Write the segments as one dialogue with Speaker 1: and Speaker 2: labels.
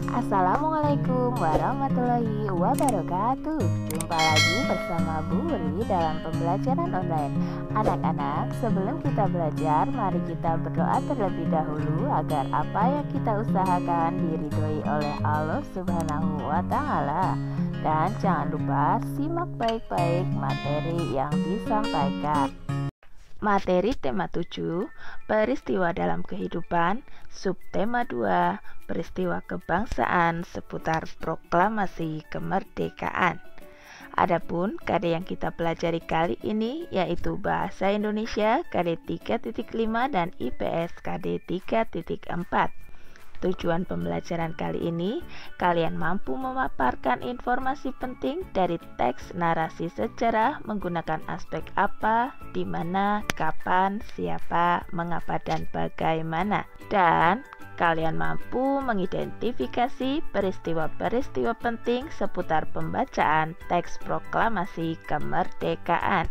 Speaker 1: Assalamualaikum warahmatullahi wabarakatuh. Jumpa lagi bersama Bu Wuri dalam pembelajaran online. Anak-anak, sebelum kita belajar, mari kita berdoa terlebih dahulu agar apa yang kita usahakan diridhoi oleh Allah Subhanahu wa Ta'ala. Dan jangan lupa simak baik-baik materi yang disampaikan. Materi tema 7, peristiwa dalam kehidupan. Subtema 2, peristiwa kebangsaan seputar proklamasi kemerdekaan. Adapun KD yang kita pelajari kali ini yaitu Bahasa Indonesia KD 3.5 dan IPS KD 3.4. Tujuan pembelajaran kali ini, kalian mampu memaparkan informasi penting dari teks narasi sejarah menggunakan aspek apa, di mana, kapan, siapa, mengapa, dan bagaimana. Dan kalian mampu mengidentifikasi peristiwa-peristiwa penting seputar pembacaan teks proklamasi kemerdekaan.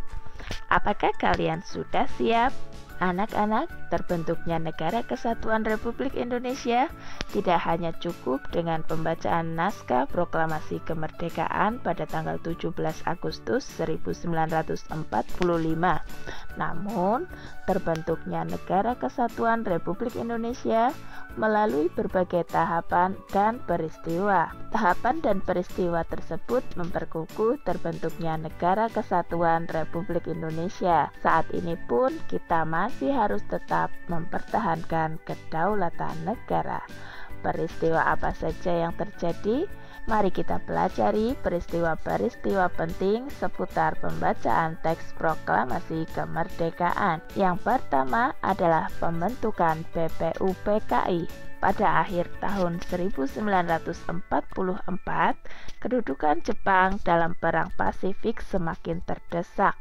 Speaker 1: Apakah kalian sudah siap? Anak-anak, terbentuknya Negara Kesatuan Republik Indonesia tidak hanya cukup dengan pembacaan naskah proklamasi kemerdekaan pada tanggal 17 Agustus 1945. Namun, terbentuknya Negara Kesatuan Republik Indonesia melalui berbagai tahapan dan peristiwa. Tahapan dan peristiwa tersebut memperkukuh terbentuknya Negara Kesatuan Republik Indonesia. Saat ini pun kita masih harus tetap mempertahankan kedaulatan negara. Peristiwa apa saja yang terjadi? Mari kita pelajari peristiwa-peristiwa penting seputar pembacaan teks proklamasi kemerdekaan. Yang pertama adalah pembentukan BPUPKI. Pada akhir tahun 1944, kedudukan Jepang dalam Perang Pasifik semakin terdesak.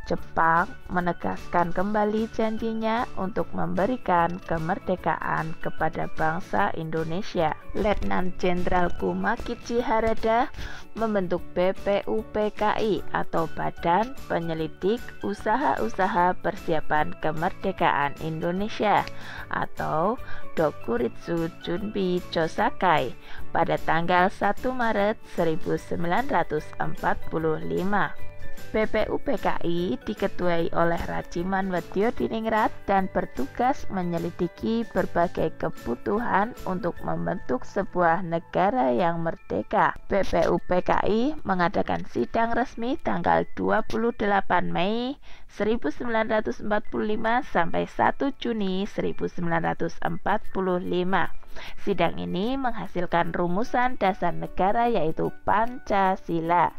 Speaker 1: Jepang menegaskan kembali janjinya untuk memberikan kemerdekaan kepada bangsa Indonesia. Letnan Jenderal Kumakichi Harada membentuk BPUPKI atau Badan Penyelidik Usaha-Usaha Persiapan Kemerdekaan Indonesia atau Dokuritsu Junbi Chosakai pada tanggal 1 Maret 1945. BPUPKI diketuai oleh Rajiman Wedyodiningrat dan bertugas menyelidiki berbagai kebutuhan untuk membentuk sebuah negara yang merdeka. BPUPKI mengadakan sidang resmi tanggal 28 Mei 1945 sampai 1 Juni 1945. Sidang ini menghasilkan rumusan dasar negara yaitu Pancasila.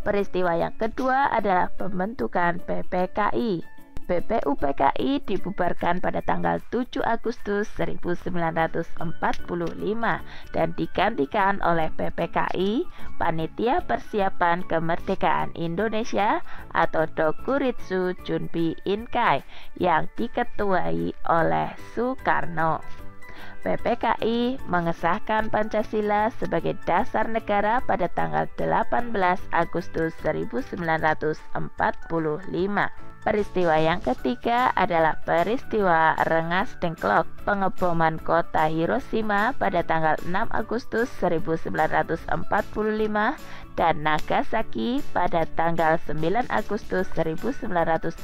Speaker 1: Peristiwa yang kedua adalah pembentukan PPKI. BPUPKI dibubarkan pada tanggal 7 Agustus 1945 dan digantikan oleh PPKI, Panitia Persiapan Kemerdekaan Indonesia atau Dokuritsu Junbi Inkai yang diketuai oleh Soekarno. PPKI mengesahkan Pancasila sebagai dasar negara pada tanggal 18 Agustus 1945. Peristiwa yang ketiga adalah peristiwa Rengas Dengklok, pengeboman kota Hiroshima pada tanggal 6 Agustus 1945 dan Nagasaki pada tanggal 9 Agustus 1945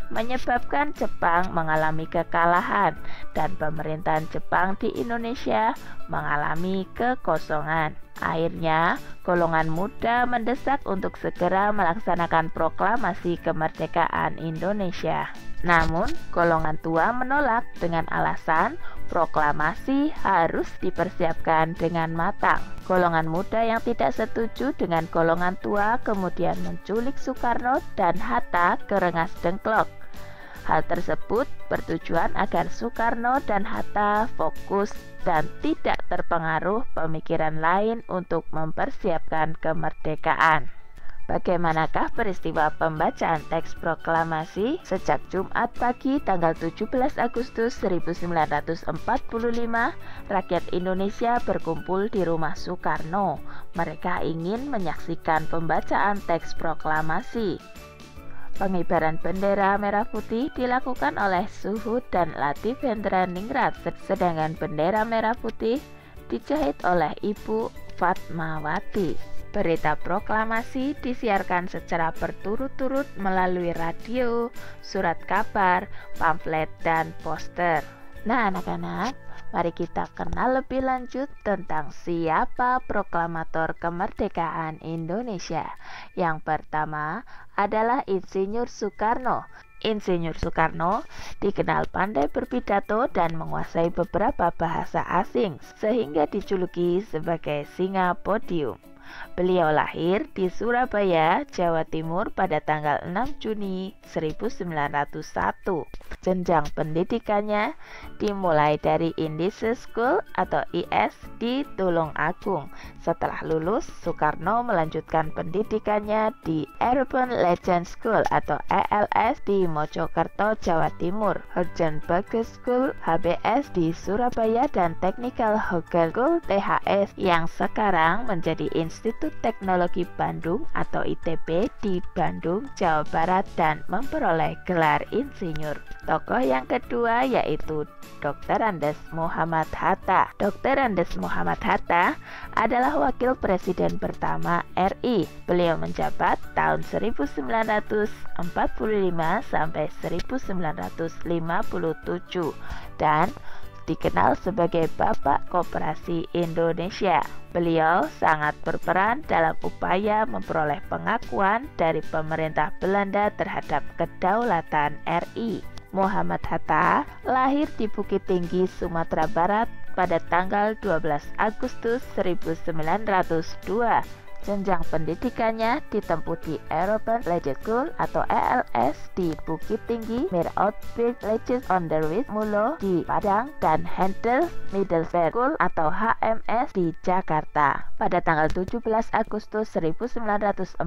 Speaker 1: menyebabkan Jepang mengalami kekalahan dan pemerintahan Jepang di Indonesia mengalami kekosongan. Akhirnya, golongan muda mendesak untuk segera melaksanakan proklamasi kemerdekaan Indonesia. Namun, golongan tua menolak dengan alasan proklamasi harus dipersiapkan dengan matang. Golongan muda yang tidak setuju dengan golongan tua kemudian menculik Soekarno dan Hatta ke Rengas Dengklok. Hal tersebut bertujuan agar Soekarno dan Hatta fokus dan tidak terpengaruh pemikiran lain untuk mempersiapkan kemerdekaan. Bagaimanakah peristiwa pembacaan teks proklamasi? Sejak Jumat pagi tanggal 17 Agustus 1945, rakyat Indonesia berkumpul di rumah Soekarno. Mereka ingin menyaksikan pembacaan teks proklamasi. Pengibaran bendera merah putih dilakukan oleh Suhud dan Latif Hendra Ningrat, sedangkan bendera merah putih dijahit oleh Ibu Fatmawati. Berita proklamasi disiarkan secara berturut-turut melalui radio, surat kabar, pamflet, dan poster. Nah anak-anak, mari kita kenal lebih lanjut tentang siapa proklamator kemerdekaan Indonesia. Yang pertama adalah Insinyur Soekarno. Insinyur Soekarno dikenal pandai berpidato dan menguasai beberapa bahasa asing, sehingga dijuluki sebagai singa podium. Beliau lahir di Surabaya, Jawa Timur pada tanggal 6 Juni 1901. Jenjang pendidikannya dimulai dari Indische School atau IS di Tulungagung. Setelah lulus, Soekarno melanjutkan pendidikannya di Urban Legend School atau ELS di Mojokerto, Jawa Timur, Herjen Bagus School HBS di Surabaya, dan Technical Hogel School THS yang sekarang menjadi Institut Teknologi Bandung atau ITB di Bandung, Jawa Barat, dan memperoleh gelar insinyur. Tokoh yang kedua yaitu Dr. Andes Muhammad Hatta. Dr. Andes Muhammad Hatta adalah wakil presiden pertama RI. Beliau menjabat tahun 1945 sampai 1957 dan dikenal sebagai Bapak Koperasi Indonesia. Beliau sangat berperan dalam upaya memperoleh pengakuan dari pemerintah Belanda terhadap kedaulatan RI. Muhammad Hatta lahir di Bukit Tinggi, Sumatera Barat pada tanggal 12 Agustus 1902. Jenjang pendidikannya ditempuh di European Legend School atau ELS di Bukit Tinggi, Meeroutbildleges Onderwijs Mulo di Padang, dan Handel Middelburg School atau HMS di Jakarta. Pada tanggal 17 Agustus 1945,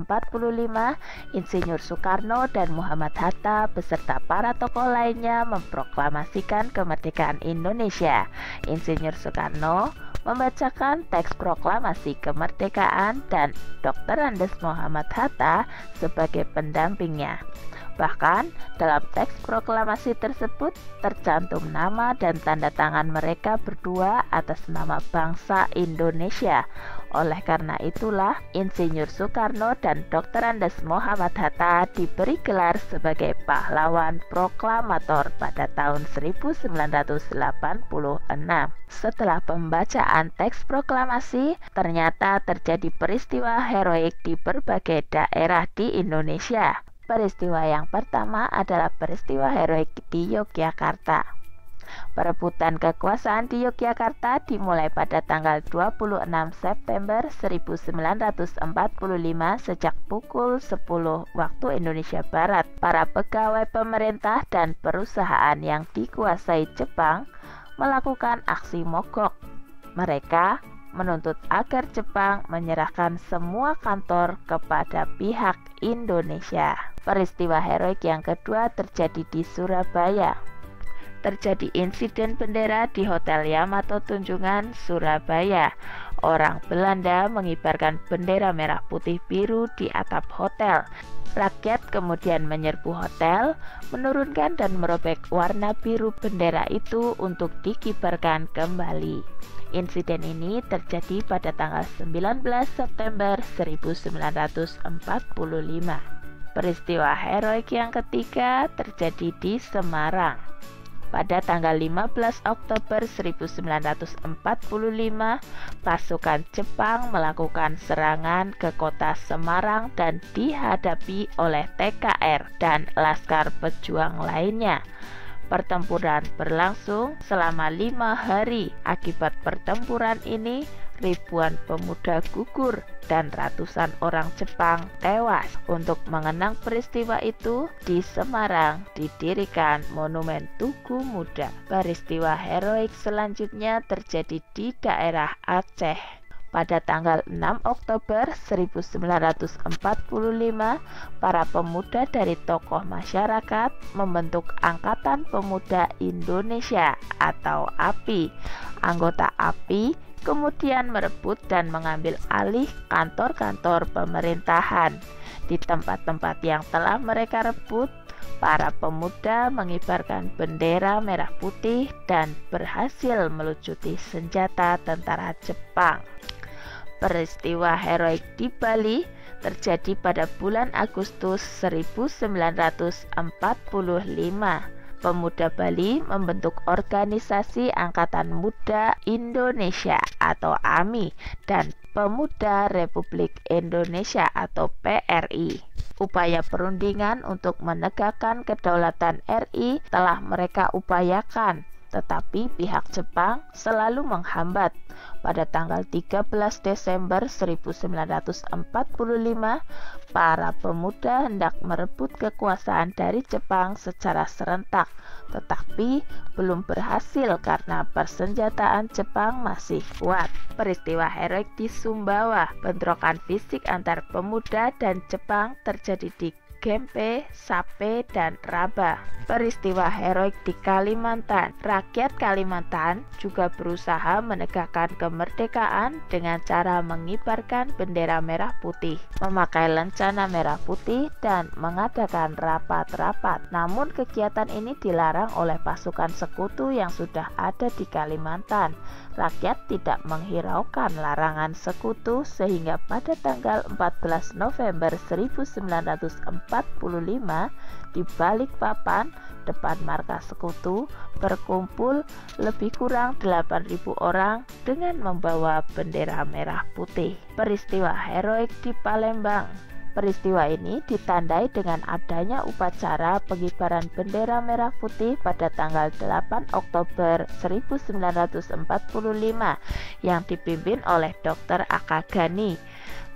Speaker 1: Insinyur Soekarno dan Muhammad Hatta beserta para tokoh lainnya memproklamasikan kemerdekaan Indonesia. Insinyur Soekarno membacakan teks proklamasi kemerdekaan dan Dr. Andes Muhammad Hatta sebagai pendampingnya. Bahkan dalam teks proklamasi tersebut tercantum nama dan tanda tangan mereka berdua atas nama bangsa Indonesia. Oleh karena itulah Insinyur Soekarno dan Dr. Andes Muhammad Hatta diberi gelar sebagai pahlawan proklamator pada tahun 1986. Setelah pembacaan teks proklamasi, ternyata terjadi peristiwa heroik di berbagai daerah di Indonesia. Peristiwa yang pertama adalah peristiwa heroik di Yogyakarta. Perebutan kekuasaan di Yogyakarta dimulai pada tanggal 26 September 1945 sejak pukul 10 waktu Indonesia Barat. Para pegawai pemerintah dan perusahaan yang dikuasai Jepang melakukan aksi mogok. Mereka menuntut agar Jepang menyerahkan semua kantor kepada pihak Indonesia. Peristiwa heroik yang kedua terjadi di Surabaya. Terjadi insiden bendera di Hotel Yamato Tunjungan, Surabaya. Orang Belanda mengibarkan bendera merah putih biru di atap hotel. Rakyat kemudian menyerbu hotel, menurunkan dan merobek warna biru bendera itu untuk dikibarkan kembali. Insiden ini terjadi pada tanggal 19 September 1945. Peristiwa heroik yang ketiga terjadi di Semarang. Pada tanggal 15 Oktober 1945, pasukan Jepang melakukan serangan ke kota Semarang dan dihadapi oleh TKR dan Laskar Pejuang lainnya. Pertempuran berlangsung selama 5 hari. Akibat pertempuran ini, ribuan pemuda gugur dan ratusan orang Jepang tewas. Untuk mengenang peristiwa itu, di Semarang didirikan Monumen Tugu Muda. Peristiwa heroik selanjutnya terjadi di daerah Aceh. Pada tanggal 6 Oktober 1945, para pemuda dari tokoh masyarakat membentuk Angkatan Pemuda Indonesia atau API. Anggota API kemudian merebut dan mengambil alih kantor-kantor pemerintahan. Di tempat-tempat yang telah mereka rebut, Para pemuda mengibarkan bendera merah putih dan berhasil melucuti senjata tentara Jepang. Peristiwa heroik di Bali terjadi pada bulan Agustus 1945. Pemuda Bali membentuk organisasi Angkatan Muda Indonesia atau AMI dan Pemuda Republik Indonesia atau PRI. Upaya perundingan untuk menegakkan kedaulatan RI telah mereka upayakan, tetapi pihak Jepang selalu menghambat. Pada tanggal 13 Desember 1945, para pemuda hendak merebut kekuasaan dari Jepang secara serentak, tetapi belum berhasil karena persenjataan Jepang masih kuat. Peristiwa heroik di Sumbawa, bentrokan fisik antar pemuda dan Jepang terjadi di Gempe, Sape, dan Raba. Peristiwa heroik di Kalimantan. Rakyat Kalimantan juga berusaha menegakkan kemerdekaan dengan cara mengibarkan bendera merah putih, memakai lencana merah putih, dan mengadakan rapat-rapat. Namun kegiatan ini dilarang oleh pasukan sekutu yang sudah ada di Kalimantan. Rakyat tidak menghiraukan larangan sekutu sehingga pada tanggal 14 November 1945 di Balikpapan depan markas sekutu berkumpul lebih kurang 8.000 orang dengan membawa bendera merah putih. Peristiwa heroik di Palembang. Peristiwa ini ditandai dengan adanya upacara pengibaran bendera merah putih pada tanggal 8 Oktober 1945 yang dipimpin oleh Dr. Aka Gani.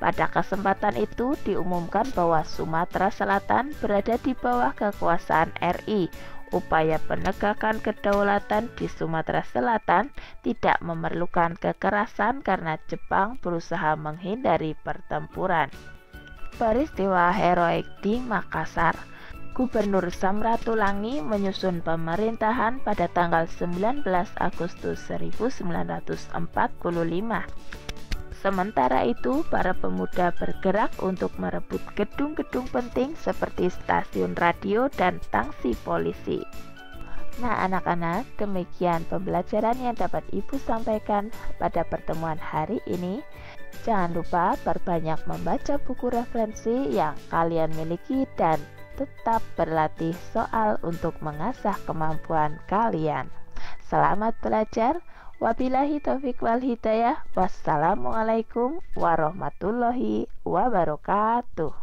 Speaker 1: Pada kesempatan itu diumumkan bahwa Sumatera Selatan berada di bawah kekuasaan RI. Upaya penegakan kedaulatan di Sumatera Selatan tidak memerlukan kekerasan karena Jepang berusaha menghindari pertempuran. Peristiwa heroik di Makassar. Gubernur Samratulangi menyusun pemerintahan pada tanggal 19 Agustus 1945. Sementara itu, para pemuda bergerak untuk merebut gedung-gedung penting seperti stasiun radio dan tangsi polisi. Nah anak-anak, demikian pembelajaran yang dapat Ibu sampaikan pada pertemuan hari ini. Jangan lupa perbanyak membaca buku referensi yang kalian miliki dan tetap berlatih soal untuk mengasah kemampuan kalian. Selamat belajar. Wabillahi taufiq wal hidayah. Wassalamualaikum warahmatullahi wabarakatuh.